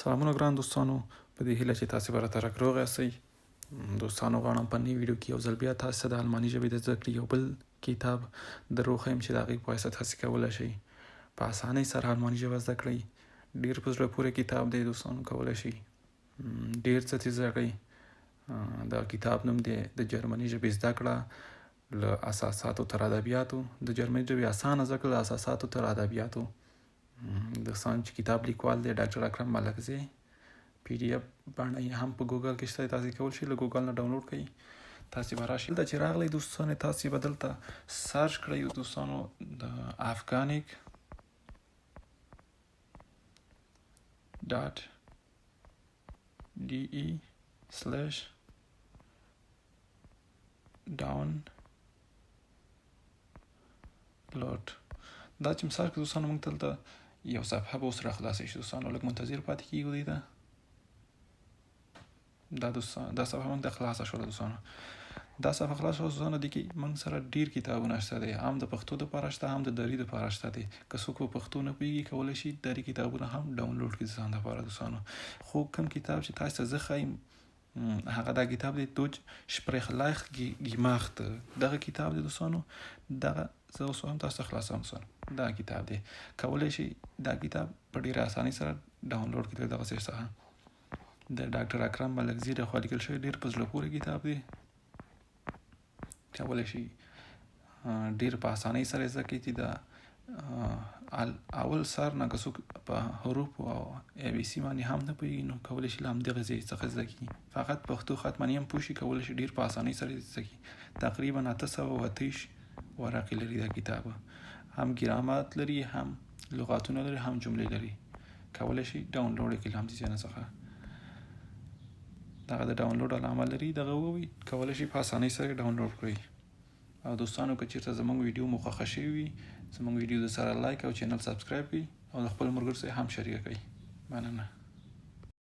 سلامونه ګران دوستانو، په دې هیله چې تاسې به راته روغ یاستئ. دوستانو غواړم په نوي ویډیو کې یو ځل بیا تاسو ته د الماني ژبې د زده کړې یو بل کتاب دروښیم چې د هغې په واسطه تاسې کولی شئ په اسانۍ سره الماني ژبه زده کړئ. ډېر په زړه پورې کتاب دی دوستانو، کولی شئ ډېر څه ترې زده کړئ. د کتاب نوم دی د جرمني ژبې زده کړه له اساساتو تر ادبیاتو. د جرمني ژبې اسانه زده کړه له اساساتو تر ادبیاتو. دوستان چې کتاب لیکوال دی ډاکټر اکرم ملکزی. PDF باندې هم په ګوګل کې شته، تاسې کولی شئ له ګوګل نه ډاونلوډ کړئ. تاسې به راشئ دلته چې راغلی دوستانو، تاسې به دلته سرچ کړئ دوستانو د افغانیک .de/download. دا چې مثال کې دوستانو موږ دلته یو صفحه به اوس را خلاصه شي دوستانو، لږ منتظر پاتې کېږو دی ده. دا صفحه موږ ته خلاصه شوله دوستانو. دا صفحه خلاصه شوله دوستانو، دې کې موږ سره ډېر کتابونه شته دی، هم د پښتو دپاره شته، هم د دري دپاره شته دی. که څوک په پښتو نه پوهېږي کولی شي دري کتابونه هم ډاونلوډ کړي د ځان دپاره دوستانو. خو کوم کتاب چې تاسو ته زه ښایم هغه دا کتاب دی دوج شپریخلایخ ګیماخت. دغه کتاب دی دوستانو، دغه زه اوس هم تاسو ته خلاصوم دوستانو. دا کتاب دی، کولی شي دا کتاب په ډېره اسانۍ سره ډاونلوډ کړئ دغه ځای څخه. د ډاکټر اکرم ملکزي لخوا لیکل شوی ډېر په زړه پورې کتاب دی، کولی شي ډېر په اسانۍ سره یې زده کړئ. چې د اول سر نه که څوک په حروفو او ABC باندې هم نه پوهېږي نو کولی شي له همدغه ځای څخه زده کړي. فقط پښتو خط باندې هم پوه شي کولی شي ډېر په اسانۍ سره یې زده کړي. تقریبا 828 ورقې لري دا کتاب، هم ګرامات لري، هم لغاتونه لري، هم جملې لري. کولی شي ډاونلوډ یې کړي له همدې ځای نه څخه. دغه د ډاونلوډ علامه لري، دغه ووي کولی شي په اسانۍ سره ډاونلوډ کړئ. او دوستانو که چېرته زموږ ویډیو مو خوښه شوې وي، زموږ ویډیو د سره لایک او چینل سبسکرایب کړئ او د خپل ملګرو سره هم شریکه کړئ. مننه.